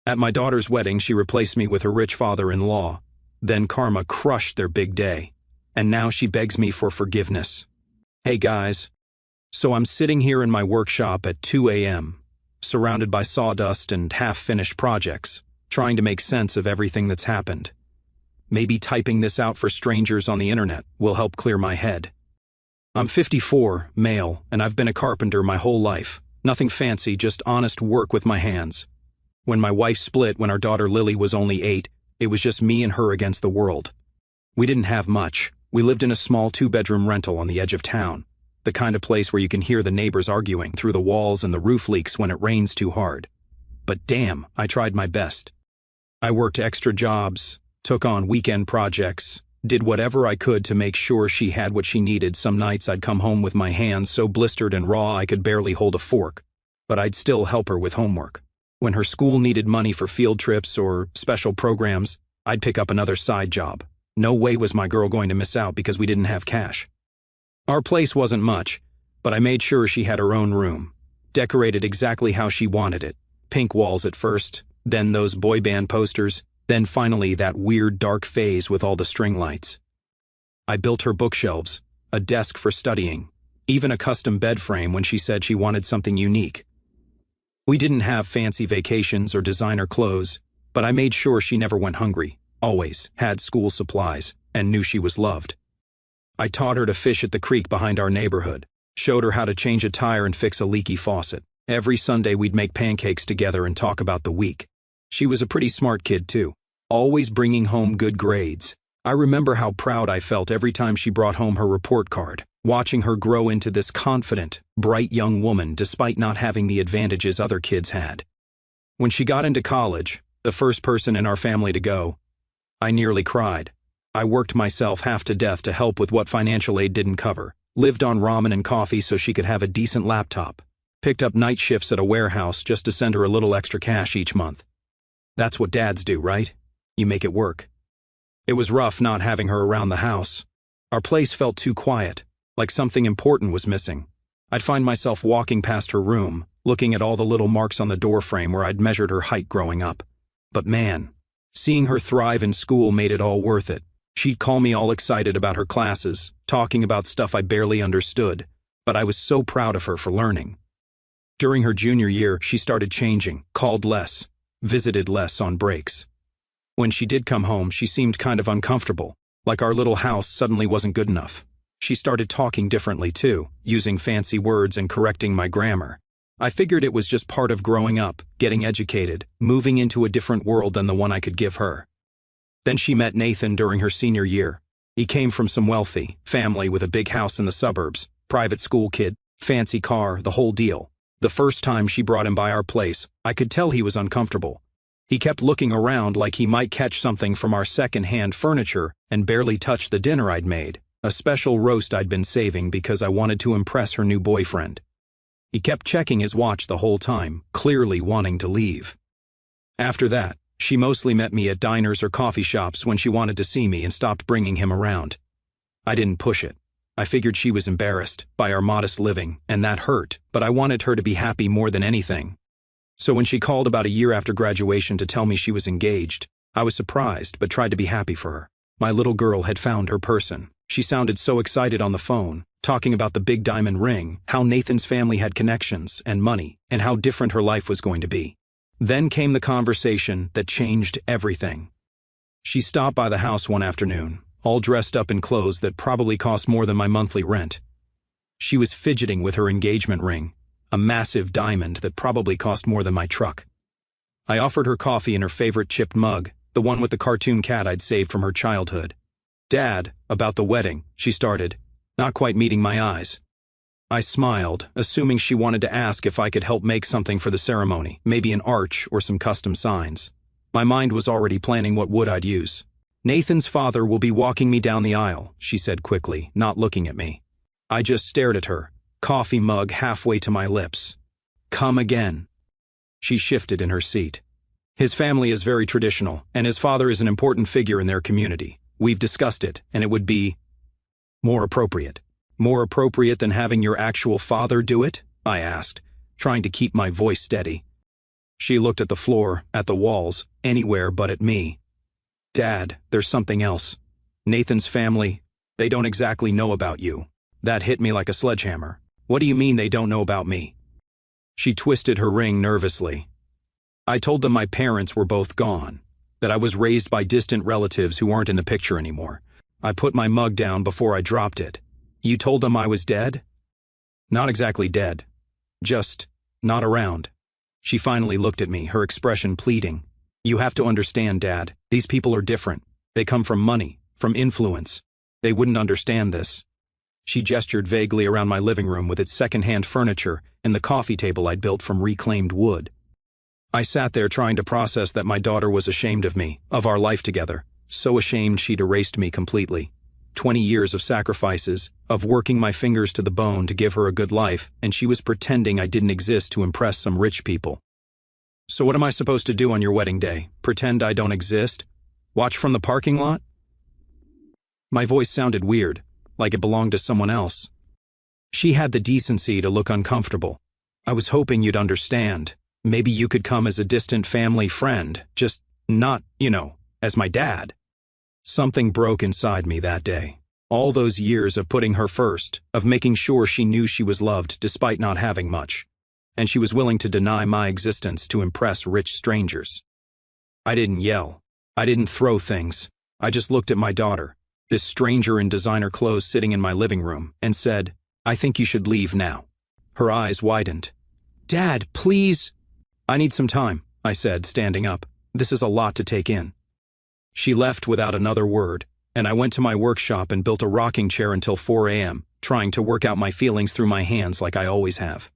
At my daughter's wedding, she replaced me with her rich father-in-law. Then karma crushed their big day. And now she begs me for forgiveness. Hey guys. So I'm sitting here in my workshop at 2 a.m., surrounded by sawdust and half-finished projects, trying to make sense of everything that's happened. Maybe typing this out for strangers on the internet will help clear my head. I'm 54, male, and I've been a carpenter my whole life. Nothing fancy, just honest work with my hands. When my wife split when our daughter Lily was only 8, it was just me and her against the world. We didn't have much. We lived in a small 2-bedroom rental on the edge of town, the kind of place where you can hear the neighbors arguing through the walls and the roof leaks when it rains too hard. But damn, I tried my best. I worked extra jobs, took on weekend projects, did whatever I could to make sure she had what she needed. Some nights I'd come home with my hands so blistered and raw I could barely hold a fork, but I'd still help her with homework. When her school needed money for field trips or special programs, I'd pick up another side job. No way was my girl going to miss out because we didn't have cash. Our place wasn't much, but I made sure she had her own room, decorated exactly how she wanted it. Pink walls at first, then those boy band posters, then finally that weird dark phase with all the string lights. I built her bookshelves, a desk for studying, even a custom bed frame when she said she wanted something unique. We didn't have fancy vacations or designer clothes, but I made sure she never went hungry, always had school supplies, and knew she was loved. I taught her to fish at the creek behind our neighborhood, showed her how to change a tire and fix a leaky faucet. Every Sunday we'd make pancakes together and talk about the week. She was a pretty smart kid too, always bringing home good grades. I remember how proud I felt every time she brought home her report card, watching her grow into this confident, bright young woman despite not having the advantages other kids had. When she got into college, the first person in our family to go, I nearly cried. I worked myself half to death to help with what financial aid didn't cover, lived on ramen and coffee so she could have a decent laptop, picked up night shifts at a warehouse just to send her a little extra cash each month. That's what dads do, right? You make it work. It was rough not having her around the house. Our place felt too quiet, like something important was missing. I'd find myself walking past her room, looking at all the little marks on the doorframe where I'd measured her height growing up. But man, seeing her thrive in school made it all worth it. She'd call me all excited about her classes, talking about stuff I barely understood, but I was so proud of her for learning. During her junior year, she started changing, called less, visited less on breaks. When she did come home, she seemed kind of uncomfortable, like our little house suddenly wasn't good enough. She started talking differently too, using fancy words and correcting my grammar. I figured it was just part of growing up, getting educated, moving into a different world than the one I could give her. Then she met Nathan during her senior year. He came from some wealthy family with a big house in the suburbs, private school kid, fancy car, the whole deal. The first time she brought him by our place, I could tell he was uncomfortable. He kept looking around like he might catch something from our second-hand furniture and barely touched the dinner I'd made, a special roast I'd been saving because I wanted to impress her new boyfriend. He kept checking his watch the whole time, clearly wanting to leave. After that, she mostly met me at diners or coffee shops when she wanted to see me and stopped bringing him around. I didn't push it. I figured she was embarrassed by our modest living, and that hurt, but I wanted her to be happy more than anything. So when she called about a year after graduation to tell me she was engaged, I was surprised but tried to be happy for her. My little girl had found her person. She sounded so excited on the phone, talking about the big diamond ring, how Nathan's family had connections and money, and how different her life was going to be. Then came the conversation that changed everything. She stopped by the house one afternoon, all dressed up in clothes that probably cost more than my monthly rent. She was fidgeting with her engagement ring, a massive diamond that probably cost more than my truck. I offered her coffee in her favorite chipped mug, the one with the cartoon cat I'd saved from her childhood. "Dad, about the wedding," she started, not quite meeting my eyes. I smiled, assuming she wanted to ask if I could help make something for the ceremony, maybe an arch or some custom signs. My mind was already planning what wood I'd use. "Nathan's father will be walking me down the aisle," she said quickly, not looking at me. I just stared at her, coffee mug halfway to my lips. "Come again." She shifted in her seat. "His family is very traditional, and his father is an important figure in their community. We've discussed it, and it would be more appropriate." "More appropriate than having your actual father do it?" I asked, trying to keep my voice steady. She looked at the floor, at the walls, anywhere but at me. Dad, there's something else. Nathan's family, they don't exactly know about you. That hit me like a sledgehammer. What do you mean they don't know about me? She twisted her ring nervously. I told them my parents were both gone, that I was raised by distant relatives who aren't in the picture anymore. I put my mug down before I dropped it. You told them I was dead? Not exactly dead. Just not around. She finally looked at me, her expression pleading. You have to understand, Dad. These people are different. They come from money, from influence. They wouldn't understand this. She gestured vaguely around my living room with its second-hand furniture and the coffee table I'd built from reclaimed wood. I sat there trying to process that my daughter was ashamed of me, of our life together, so ashamed she'd erased me completely. 20 years of sacrifices, of working my fingers to the bone to give her a good life, and she was pretending I didn't exist to impress some rich people. So what am I supposed to do on your wedding day? Pretend I don't exist? Watch from the parking lot? My voice sounded weird, like it belonged to someone else. She had the decency to look uncomfortable. I was hoping you'd understand. Maybe you could come as a distant family friend, just not, as my dad. Something broke inside me that day. All those years of putting her first, of making sure she knew she was loved despite not having much. And she was willing to deny my existence to impress rich strangers. I didn't yell. I didn't throw things. I just looked at my daughter, this stranger in designer clothes sitting in my living room, and said, I think you should leave now. Her eyes widened. Dad, please. I need some time, I said, standing up. This is a lot to take in. She left without another word, and I went to my workshop and built a rocking chair until 4 a.m., trying to work out my feelings through my hands like I always have.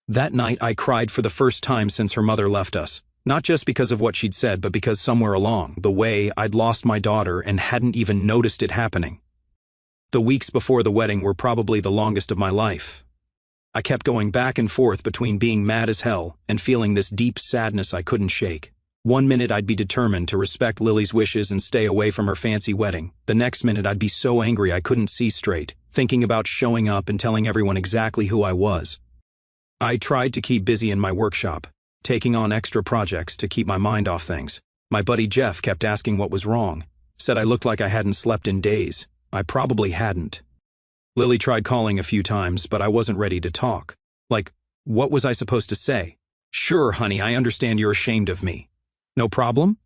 That night I cried for the first time since her mother left us, not just because of what she'd said, but because somewhere along the way I'd lost my daughter and hadn't even noticed it happening. The weeks before the wedding were probably the longest of my life. I kept going back and forth between being mad as hell and feeling this deep sadness I couldn't shake. One minute I'd be determined to respect Lily's wishes and stay away from her fancy wedding. The next minute I'd be so angry I couldn't see straight, thinking about showing up and telling everyone exactly who I was. I tried to keep busy in my workshop, taking on extra projects to keep my mind off things. My buddy Jeff kept asking what was wrong, said I looked like I hadn't slept in days. I probably hadn't. Lily tried calling a few times, but I wasn't ready to talk. Like, what was I supposed to say? Sure, honey, I understand you're ashamed of me. No problem?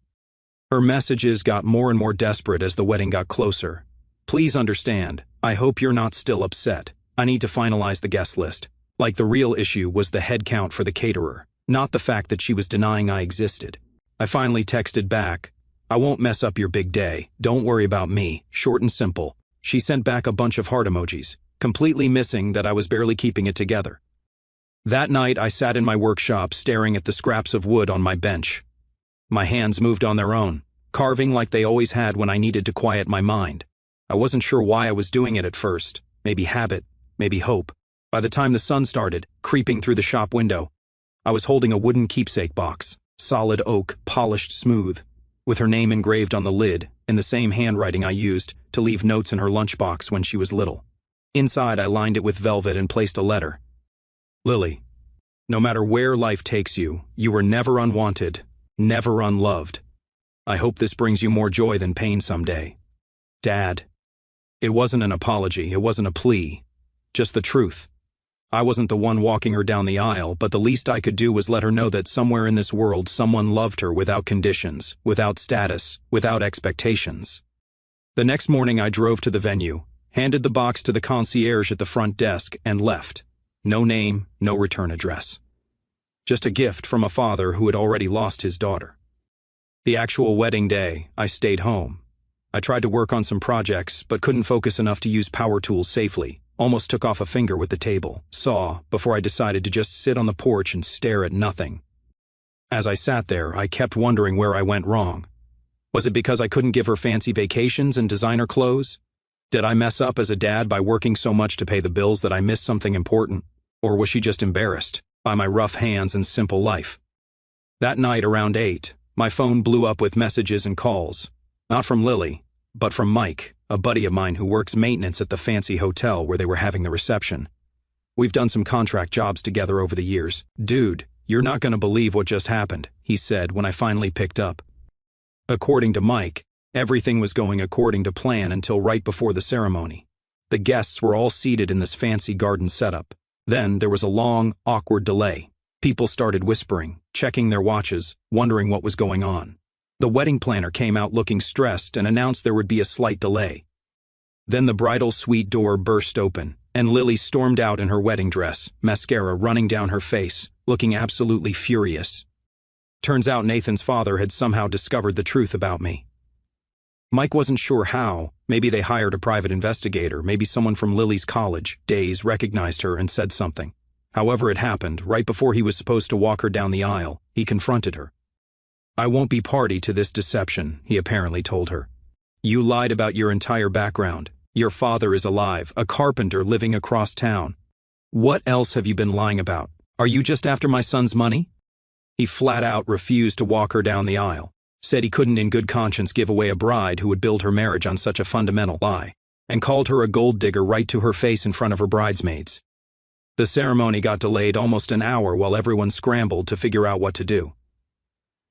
Her messages got more and more desperate as the wedding got closer. Please understand, I hope you're not still upset. I need to finalize the guest list. Like the real issue was the head count for the caterer, not the fact that she was denying I existed. I finally texted back, I won't mess up your big day, don't worry about me, short and simple. She sent back a bunch of heart emojis, completely missing that I was barely keeping it together. That night I sat in my workshop staring at the scraps of wood on my bench. My hands moved on their own, carving like they always had when I needed to quiet my mind. I wasn't sure why I was doing it at first, maybe habit, maybe hope. By the time the sun started, creeping through the shop window, I was holding a wooden keepsake box, solid oak, polished smooth, with her name engraved on the lid in the same handwriting I used to leave notes in her lunchbox when she was little. Inside, I lined it with velvet and placed a letter. Lily, no matter where life takes you, you were never unwanted, never unloved. I hope this brings you more joy than pain someday. Dad. It wasn't an apology, it wasn't a plea, just the truth. I wasn't the one walking her down the aisle, but the least I could do was let her know that somewhere in this world someone loved her without conditions, without status, without expectations. The next morning I drove to the venue, handed the box to the concierge at the front desk, and left. No name, no return address. Just a gift from a father who had already lost his daughter. The actual wedding day, I stayed home. I tried to work on some projects, but couldn't focus enough to use power tools safely. Almost took off a finger with the table, saw, before I decided to just sit on the porch and stare at nothing. As I sat there, I kept wondering where I went wrong. Was it because I couldn't give her fancy vacations and designer clothes? Did I mess up as a dad by working so much to pay the bills that I missed something important? Or was she just embarrassed by my rough hands and simple life? That night around 8, my phone blew up with messages and calls. Not from Lily, but from Mike, a buddy of mine who works maintenance at the fancy hotel where they were having the reception. We've done some contract jobs together over the years. Dude, "You're not gonna believe what just happened," he said when I finally picked up. According to Mike, everything was going according to plan until right before the ceremony. The guests were all seated in this fancy garden setup. Then there was a long, awkward delay. People started whispering, checking their watches, wondering what was going on. The wedding planner came out looking stressed and announced there would be a slight delay. Then the bridal suite door burst open, and Lily stormed out in her wedding dress, mascara running down her face, looking absolutely furious. Turns out Nathan's father had somehow discovered the truth about me. Mike wasn't sure how. Maybe they hired a private investigator, maybe someone from Lily's college days recognized her and said something. However it happened, right before he was supposed to walk her down the aisle, he confronted her. "I won't be party to this deception," he apparently told her. "You lied about your entire background. Your father is alive, a carpenter living across town. What else have you been lying about? Are you just after my son's money?" He flat out refused to walk her down the aisle, said he couldn't in good conscience give away a bride who would build her marriage on such a fundamental lie, and called her a gold digger right to her face in front of her bridesmaids. The ceremony got delayed almost an hour while everyone scrambled to figure out what to do.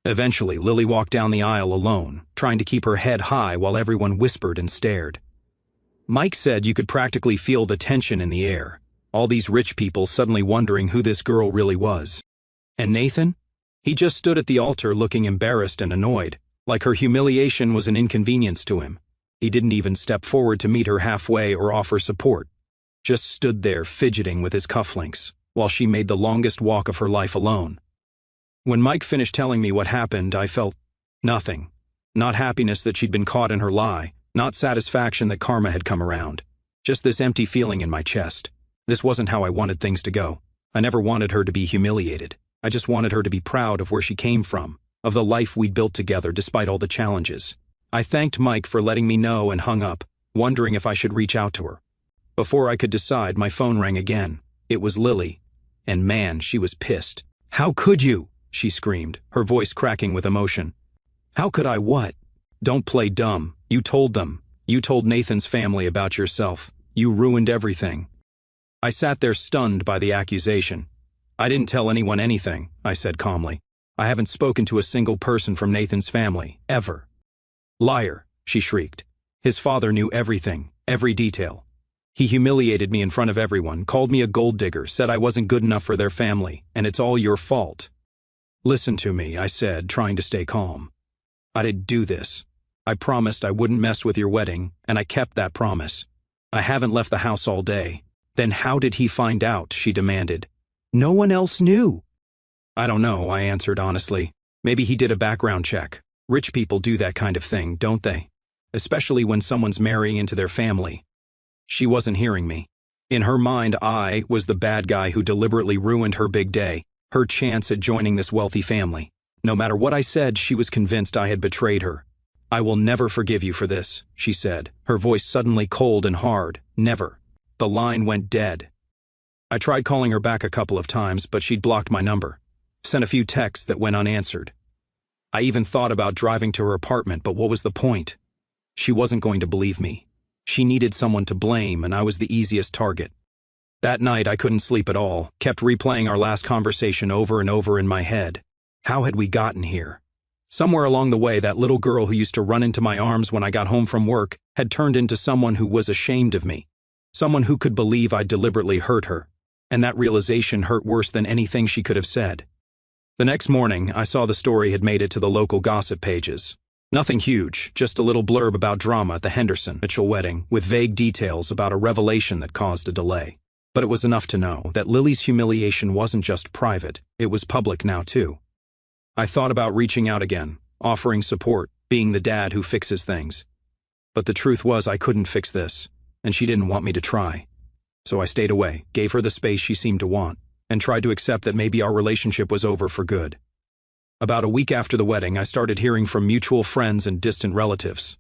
Eventually, Lily walked down the aisle alone, trying to keep her head high while everyone whispered and stared. Mike said you could practically feel the tension in the air, all these rich people suddenly wondering who this girl really was. And Nathan? He just stood at the altar looking embarrassed and annoyed, like her humiliation was an inconvenience to him. He didn't even step forward to meet her halfway or offer support. Just stood there fidgeting with his cufflinks, while she made the longest walk of her life alone. When Mike finished telling me what happened, I felt nothing. Not happiness that she'd been caught in her lie, not satisfaction that karma had come around. Just this empty feeling in my chest. This wasn't how I wanted things to go. I never wanted her to be humiliated. I just wanted her to be proud of where she came from, of the life we'd built together despite all the challenges. I thanked Mike for letting me know and hung up, wondering if I should reach out to her. Before I could decide, my phone rang again. It was Lily. And man, she was pissed. "How could you?" she screamed, her voice cracking with emotion. "How could I what?" "Don't play dumb. You told them. You told Nathan's family about yourself. You ruined everything." I sat there stunned by the accusation. "I didn't tell anyone anything," I said calmly. "I haven't spoken to a single person from Nathan's family, ever." "Liar," she shrieked. "His father knew everything, every detail. He humiliated me in front of everyone, called me a gold digger, said I wasn't good enough for their family, and it's all your fault." "Listen to me," I said, trying to stay calm. "I didn't do this. I promised I wouldn't mess with your wedding, and I kept that promise. I haven't left the house all day." "Then how did he find out?" she demanded. "No one else knew." "I don't know," I answered honestly. "Maybe he did a background check. Rich people do that kind of thing, don't they? Especially when someone's marrying into their family." She wasn't hearing me. In her mind, I was the bad guy who deliberately ruined her big day, her chance at joining this wealthy family. No matter what I said, she was convinced I had betrayed her. "I will never forgive you for this," she said, her voice suddenly cold and hard. "Never." The line went dead. I tried calling her back a couple of times, but she'd blocked my number. Sent a few texts that went unanswered. I even thought about driving to her apartment, but what was the point? She wasn't going to believe me. She needed someone to blame, and I was the easiest target. That night I couldn't sleep at all, kept replaying our last conversation over and over in my head. How had we gotten here? Somewhere along the way, that little girl who used to run into my arms when I got home from work had turned into someone who was ashamed of me. Someone who could believe I'd deliberately hurt her. And that realization hurt worse than anything she could have said. The next morning, I saw the story had made it to the local gossip pages. Nothing huge, just a little blurb about drama at the Henderson-Mitchell wedding, with vague details about a revelation that caused a delay. But it was enough to know that Lily's humiliation wasn't just private, it was public now too. I thought about reaching out again, offering support, being the dad who fixes things. But the truth was I couldn't fix this, and she didn't want me to try. So I stayed away, gave her the space she seemed to want, and tried to accept that maybe our relationship was over for good. About a week after the wedding, I started hearing from mutual friends and distant relatives.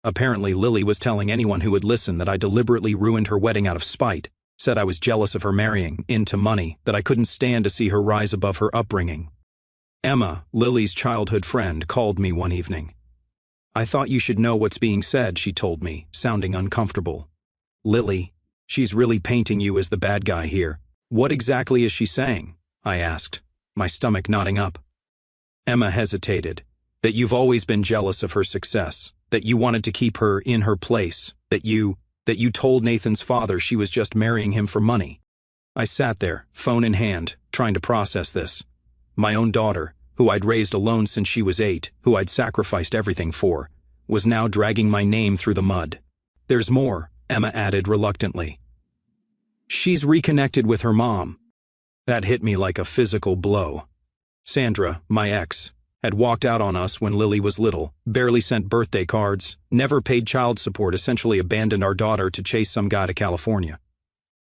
Apparently, Lily was telling anyone who would listen that I deliberately ruined her wedding out of spite, said I was jealous of her marrying into money, that I couldn't stand to see her rise above her upbringing. Emma, Lily's childhood friend, called me one evening. "I thought you should know what's being said," she told me, sounding uncomfortable. "Lily, she's really painting you as the bad guy here." "What exactly is she saying?" I asked. my stomach knotting up. Emma hesitated. That you've always been jealous of her success, that you wanted to keep her in her place, that you told Nathan's father she was just marrying him for money. I sat there, phone in hand, trying to process this. My own daughter, who I'd raised alone since she was 8, who I'd sacrificed everything for, was now dragging my name through the mud. There's more, Emma added reluctantly. She's reconnected with her mom. That hit me like a physical blow. Sandra, my ex, had walked out on us when Lily was little, barely sent birthday cards, never paid child support, essentially abandoned our daughter to chase some guy to California.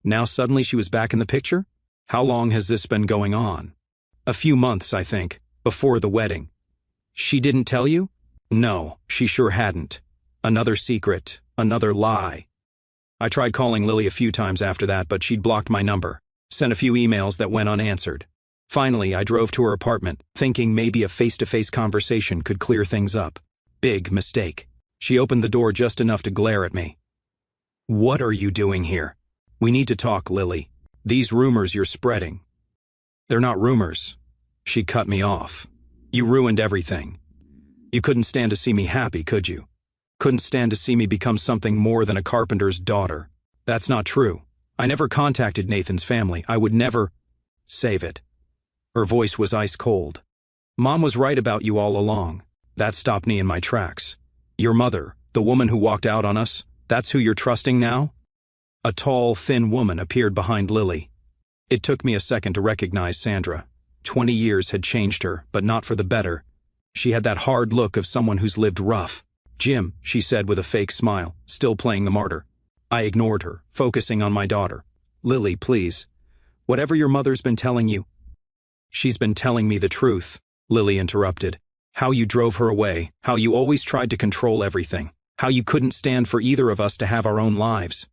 Now suddenly she was back in the picture? How long has this been going on? A few months, I think, before the wedding. She didn't tell you? No, she sure hadn't. Another secret, another lie. I tried calling Lily a few times after that, but she'd blocked my number, sent a few emails that went unanswered. Finally, I drove to her apartment, thinking maybe a face-to-face conversation could clear things up. Big mistake. She opened the door just enough to glare at me. What are you doing here? We need to talk, Lily. These rumors you're spreading. They're not rumors. She cut me off. You ruined everything. You couldn't stand to see me happy, could you? Couldn't stand to see me become something more than a carpenter's daughter. That's not true. I never contacted Nathan's family. I would never... Save it. Her voice was ice cold. Mom was right about you all along. That stopped me in my tracks. Your mother, the woman who walked out on us, that's who you're trusting now? A tall, thin woman appeared behind Lily. It took me a second to recognize Sandra. 20 years had changed her, but not for the better. She had that hard look of someone who's lived rough. Jim, she said with a fake smile, still playing the martyr. I ignored her, focusing on my daughter. Lily, please. Whatever your mother's been telling you. She's been telling me the truth, Lily interrupted. How you drove her away, how you always tried to control everything, how you couldn't stand for either of us to have our own lives.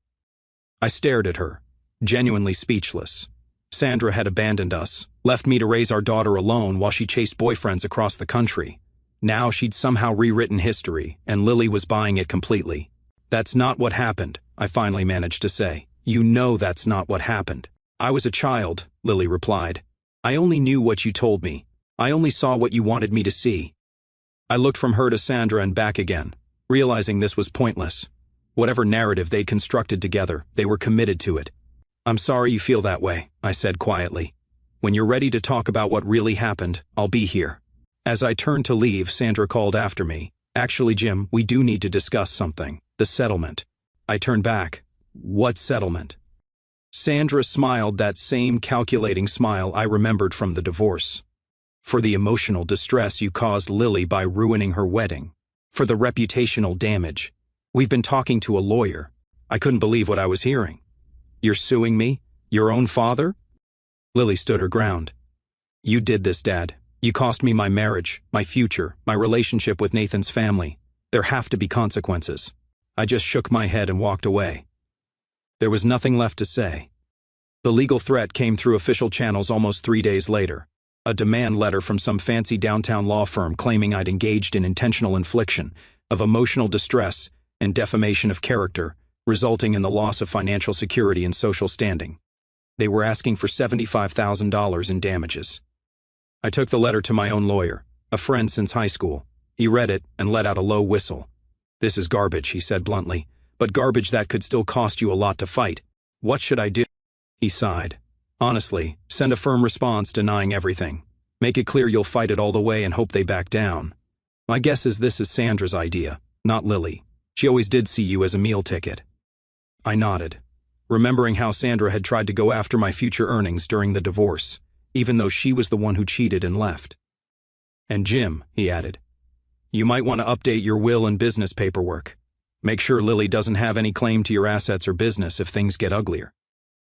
I stared at her, genuinely speechless. Sandra had abandoned us, left me to raise our daughter alone while she chased boyfriends across the country. Now she'd somehow rewritten history, and Lily was buying it completely. That's not what happened, I finally managed to say. You know that's not what happened. I was a child, Lily replied. I only knew what you told me. I only saw what you wanted me to see. I looked from her to Sandra and back again, realizing this was pointless. Whatever narrative they'd constructed together, they were committed to it. I'm sorry you feel that way, I said quietly. When you're ready to talk about what really happened, I'll be here. As I turned to leave, Sandra called after me. Actually, Jim, we do need to discuss something. The settlement. I turned back. What settlement? Sandra smiled, that same calculating smile I remembered from the divorce. For the emotional distress you caused Lily by ruining her wedding. For the reputational damage. We've been talking to a lawyer. I couldn't believe what I was hearing. You're suing me? Your own father? Lily stood her ground. You did this, Dad. You cost me my marriage, my future, my relationship with Nathan's family. There have to be consequences. I just shook my head and walked away. There was nothing left to say. The legal threat came through official channels almost 3 days later. A demand letter from some fancy downtown law firm claiming I'd engaged in intentional infliction of emotional distress and defamation of character, resulting in the loss of financial security and social standing. They were asking for $75,000 in damages. I took the letter to my own lawyer, a friend since high school. He read it and let out a low whistle. This is garbage, he said bluntly, but garbage that could still cost you a lot to fight. What should I do? He sighed. Honestly, send a firm response denying everything. Make it clear you'll fight it all the way and hope they back down. My guess is this is Sandra's idea, not Lily. She always did see you as a meal ticket. I nodded, remembering how Sandra had tried to go after my future earnings during the divorce, even though she was the one who cheated and left. And Jim, he added, you might want to update your will and business paperwork. Make sure Lily doesn't have any claim to your assets or business if things get uglier.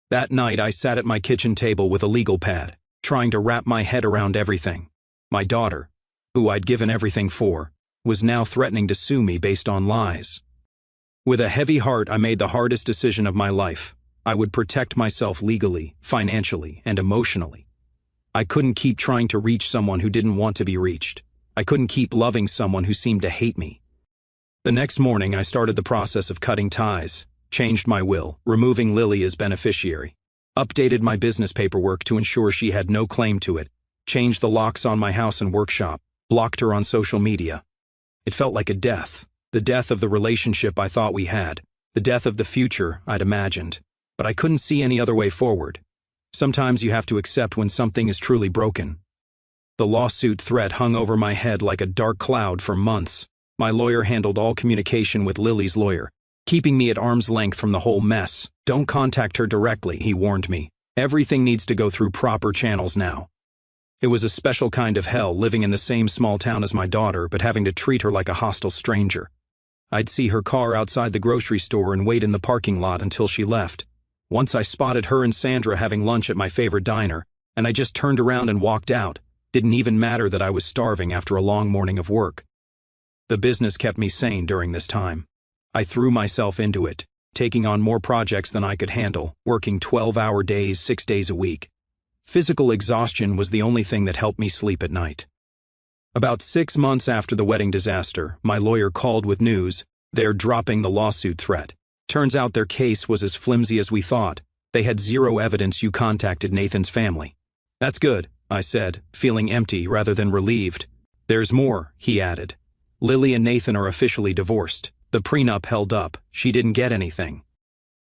That night I sat at my kitchen table with a legal pad, trying to wrap my head around everything. My daughter, who I'd given everything for, was now threatening to sue me based on lies. With a heavy heart, I made the hardest decision of my life. I would protect myself legally, financially, and emotionally. I couldn't keep trying to reach someone who didn't want to be reached. I couldn't keep loving someone who seemed to hate me. The next morning, I started the process of cutting ties, changed my will, removing Lily as beneficiary, updated my business paperwork to ensure she had no claim to it, changed the locks on my house and workshop, blocked her on social media. It felt like a death. The death of the relationship I thought we had. The death of the future I'd imagined. But I couldn't see any other way forward. Sometimes you have to accept when something is truly broken. The lawsuit threat hung over my head like a dark cloud for months. My lawyer handled all communication with Lily's lawyer, keeping me at arm's length from the whole mess. Don't contact her directly, he warned me. Everything needs to go through proper channels now. It was a special kind of hell living in the same small town as my daughter, but having to treat her like a hostile stranger. I'd see her car outside the grocery store and wait in the parking lot until she left. Once I spotted her and Sandra having lunch at my favorite diner, and I just turned around and walked out. Didn't even matter that I was starving after a long morning of work. The business kept me sane during this time. I threw myself into it, taking on more projects than I could handle, working 12-hour days 6 days a week. Physical exhaustion was the only thing that helped me sleep at night. About 6 months after the wedding disaster, my lawyer called with news. They're dropping the lawsuit threat. Turns out their case was as flimsy as we thought. They had zero evidence you contacted Nathan's family. That's good, I said, feeling empty rather than relieved. There's more, he added. Lily and Nathan are officially divorced. The prenup held up. She didn't get anything.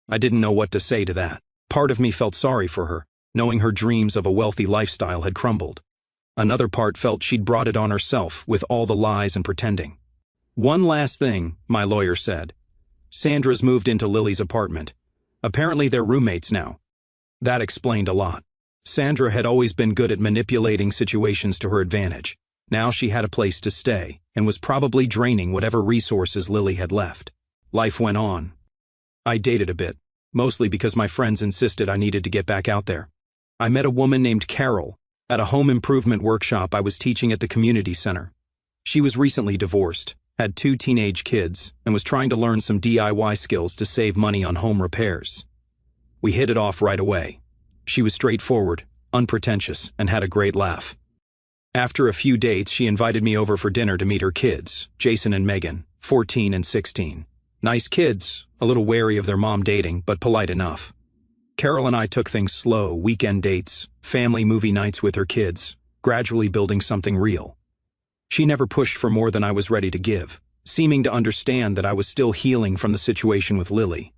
I didn't know what to say to that. Part of me felt sorry for her, knowing her dreams of a wealthy lifestyle had crumbled. Another part felt she'd brought it on herself with all the lies and pretending. One last thing, my lawyer said. Sandra's moved into Lily's apartment. Apparently they're roommates now. That explained a lot. Sandra had always been good at manipulating situations to her advantage. Now she had a place to stay, and was probably draining whatever resources Lily had left. Life went on. I dated a bit, mostly because my friends insisted I needed to get back out there. I met a woman named Carol at a home improvement workshop I was teaching at the community center. She was recently divorced, had 2 teenage kids, and was trying to learn some DIY skills to save money on home repairs. We hit it off right away. She was straightforward, unpretentious, and had a great laugh. After a few dates, she invited me over for dinner to meet her kids, Jason and Megan, 14 and 16. Nice kids, a little wary of their mom dating, but polite enough. Carol and I took things slow, weekend dates, family movie nights with her kids, gradually building something real. She never pushed for more than I was ready to give, seeming to understand that I was still healing from the situation with Lily.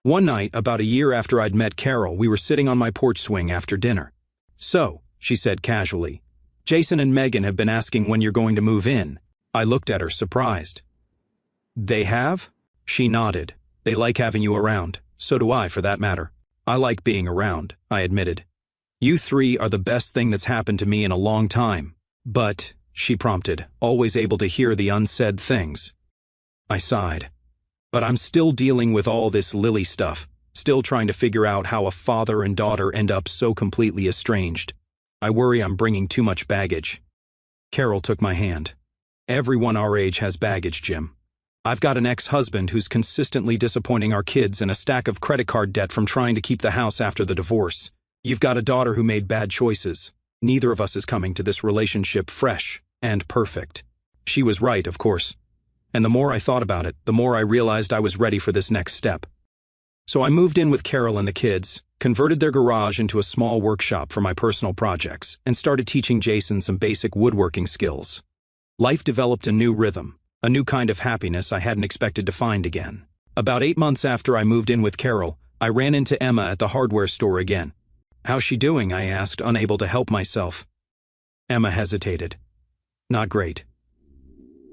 One night, about a year after I'd met Carol, we were sitting on my porch swing after dinner. So, she said casually, Jason and Megan have been asking when you're going to move in. I looked at her, surprised. They have? She nodded. They like having you around. So do I, for that matter. I like being around, I admitted. You 3 are the best thing that's happened to me in a long time. But, she prompted, always able to hear the unsaid things. I sighed. But I'm still dealing with all this Lily stuff, still trying to figure out how a father and daughter end up so completely estranged. I worry I'm bringing too much baggage. Carol took my hand. Everyone our age has baggage, Jim. I've got an ex-husband who's consistently disappointing our kids and a stack of credit card debt from trying to keep the house after the divorce. You've got a daughter who made bad choices. Neither of us is coming to this relationship fresh and perfect. She was right, of course. And the more I thought about it, the more I realized I was ready for this next step. So I moved in with Carol and the kids, converted their garage into a small workshop for my personal projects, and started teaching Jason some basic woodworking skills. Life developed a new rhythm, a new kind of happiness I hadn't expected to find again. About 8 months after I moved in with Carol, I ran into Emma at the hardware store again. How's she doing? I asked, unable to help myself. Emma hesitated. Not great.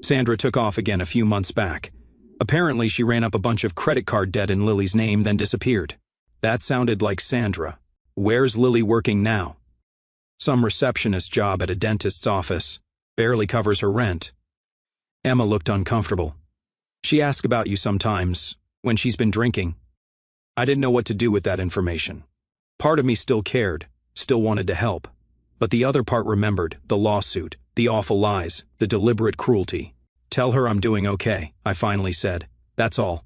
Sandra took off again a few months back. Apparently she ran up a bunch of credit card debt in Lily's name, then disappeared. That sounded like Sandra. Where's Lily working now? Some receptionist job at a dentist's office. Barely covers her rent. Emma looked uncomfortable. She asks about you sometimes, when she's been drinking. I didn't know what to do with that information. Part of me still cared, still wanted to help. But the other part remembered the lawsuit, the awful lies, the deliberate cruelty. Tell her I'm doing okay, I finally said. That's all.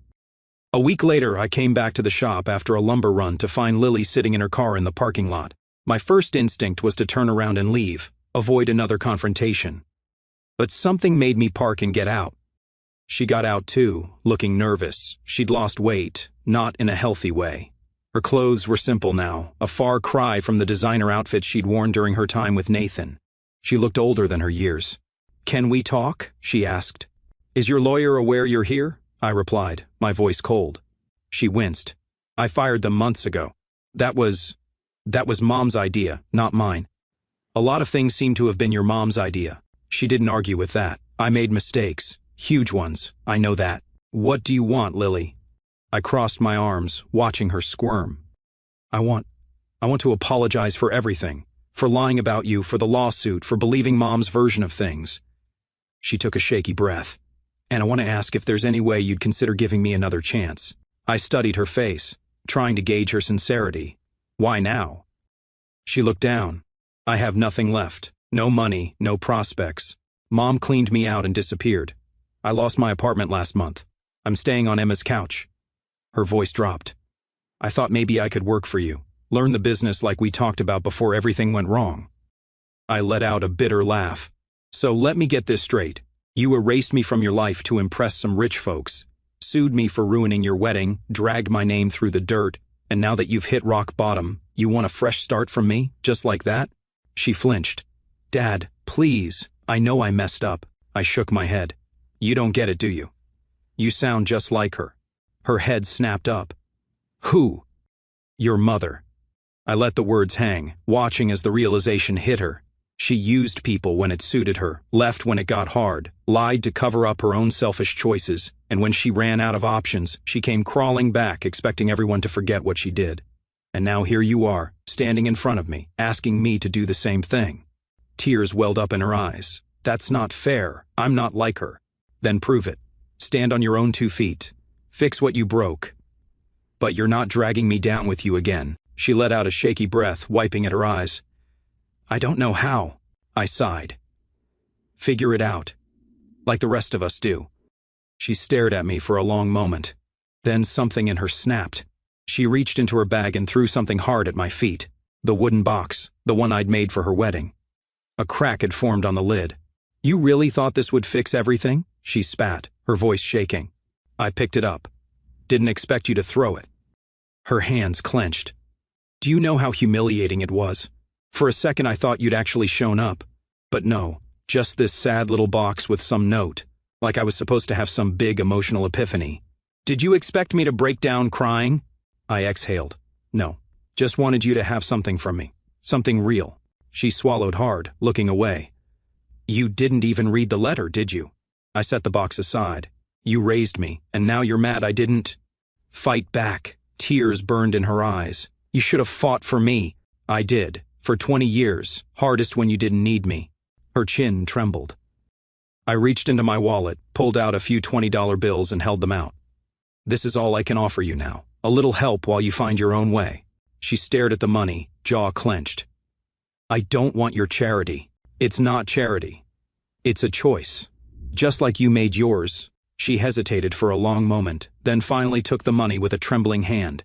A week later, I came back to the shop after a lumber run to find Lily sitting in her car in the parking lot. My first instinct was to turn around and leave, avoid another confrontation. But something made me park and get out. She got out too, looking nervous. She'd lost weight, not in a healthy way. Her clothes were simple now, a far cry from the designer outfits she'd worn during her time with Nathan. She looked older than her years. "Can we talk?" she asked. "Is your lawyer aware you're here?" I replied, my voice cold. She winced. "I fired them months ago. That was Mom's idea, not mine." "A lot of things seem to have been your mom's idea." She didn't argue with that. "I made mistakes. Huge ones. I know that. What do you want, Lily?" I crossed my arms, watching her squirm. I want to apologize for everything. For lying about you, for the lawsuit, for believing Mom's version of things." She took a shaky breath. "And I want to ask if there's any way you'd consider giving me another chance." I studied her face, trying to gauge her sincerity. "Why now?" She looked down. "I have nothing left. No money, no prospects. Mom cleaned me out and disappeared. I lost my apartment last month. I'm staying on Emma's couch." Her voice dropped. "I thought maybe I could work for you, learn the business like we talked about before everything went wrong." I let out a bitter laugh. "So let me get this straight. You erased me from your life to impress some rich folks, sued me for ruining your wedding, dragged my name through the dirt, and now that you've hit rock bottom, you want a fresh start from me, just like that?" She flinched. "Dad, please, I know I messed up." I shook my head. "You don't get it, do you? You sound just like her." Her head snapped up. "Who?" "Your mother." I let the words hang, watching as the realization hit her. She used people when it suited her, left when it got hard, lied to cover up her own selfish choices, and when she ran out of options, she came crawling back, expecting everyone to forget what she did. And now here you are, standing in front of me, asking me to do the same thing. Tears welled up in her eyes. "That's not fair. I'm not like her." "Then prove it. Stand on your own 2 feet. Fix what you broke. But you're not dragging me down with you again." She let out a shaky breath, wiping at her eyes. "I don't know how," I sighed. "Figure it out. Like the rest of us do." She stared at me for a long moment. Then something in her snapped. She reached into her bag and threw something hard at my feet. The wooden box, the one I'd made for her wedding. A crack had formed on the lid. "You really thought this would fix everything?" She spat, her voice shaking. I picked it up. "Didn't expect you to throw it." Her hands clenched. "Do you know how humiliating it was? For a second I thought you'd actually shown up. But no, just this sad little box with some note, like I was supposed to have some big emotional epiphany. Did you expect me to break down crying?" I exhaled. "No, just wanted you to have something from me. Something real." She swallowed hard, looking away. "You didn't even read the letter, did you?" I set the box aside. "You raised me, and now you're mad I didn't fight back." Tears burned in her eyes. "You should have fought for me." "I did, for 20 years, hardest when you didn't need me." Her chin trembled. I reached into my wallet, pulled out a few $20 bills and held them out. "This is all I can offer you now. A little help while you find your own way." She stared at the money, jaw clenched. "I don't want your charity. It's not charity. It's a choice. Just like you made yours." She hesitated for a long moment, then finally took the money with a trembling hand.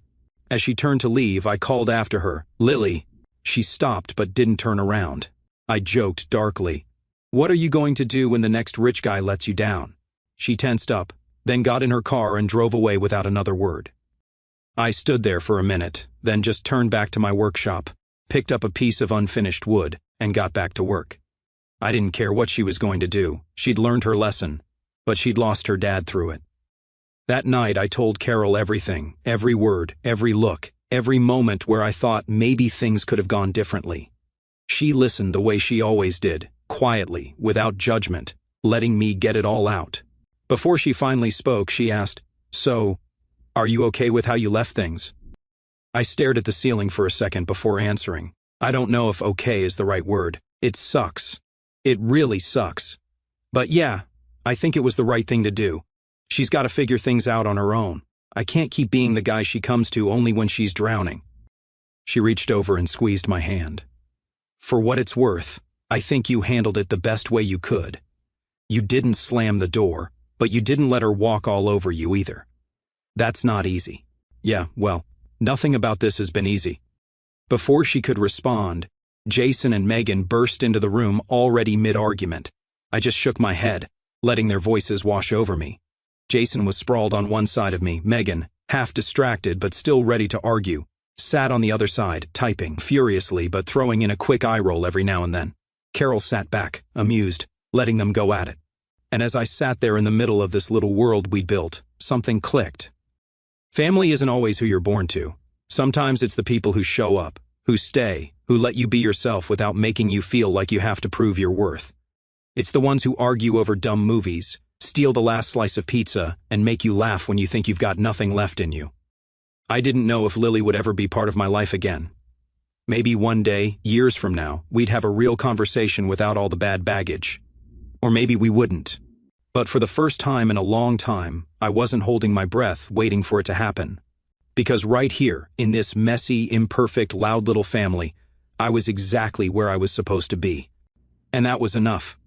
As she turned to leave, I called after her, "Lily." She stopped but didn't turn around. I joked darkly, "What are you going to do when the next rich guy lets you down?" She tensed up, then got in her car and drove away without another word. I stood there for a minute, then just turned back to my workshop, picked up a piece of unfinished wood, and got back to work. I didn't care what she was going to do. She'd learned her lesson, but she'd lost her dad through it. That night I told Carol everything, every word, every look, every moment where I thought maybe things could have gone differently. She listened the way she always did, quietly, without judgment, letting me get it all out. Before she finally spoke, she asked, "So, are you okay with how you left things?" I stared at the ceiling for a second before answering. I don't know if okay is the right word. It sucks. It really sucks. But yeah, I think it was the right thing to do. She's got to figure things out on her own. I can't keep being the guy she comes to only when she's drowning. She reached over and squeezed my hand. "For what it's worth, I think you handled it the best way you could. You didn't slam the door, but you didn't let her walk all over you either. That's not easy." "Yeah, well, nothing about this has been easy." Before she could respond, Jason and Megan burst into the room already mid-argument. I just shook my head, letting their voices wash over me. Jason was sprawled on one side of me, Megan, half distracted but still ready to argue, sat on the other side, typing furiously but throwing in a quick eye roll every now and then. Carol sat back, amused, letting them go at it. And as I sat there in the middle of this little world we'd built, something clicked. Family isn't always who you're born to. Sometimes it's the people who show up, who stay, who let you be yourself without making you feel like you have to prove your worth. It's the ones who argue over dumb movies, steal the last slice of pizza, and make you laugh when you think you've got nothing left in you. I didn't know if Lily would ever be part of my life again. Maybe one day, years from now, we'd have a real conversation without all the bad baggage. Or maybe we wouldn't. But for the first time in a long time, I wasn't holding my breath waiting for it to happen. Because right here, in this messy, imperfect, loud little family, I was exactly where I was supposed to be. And that was enough.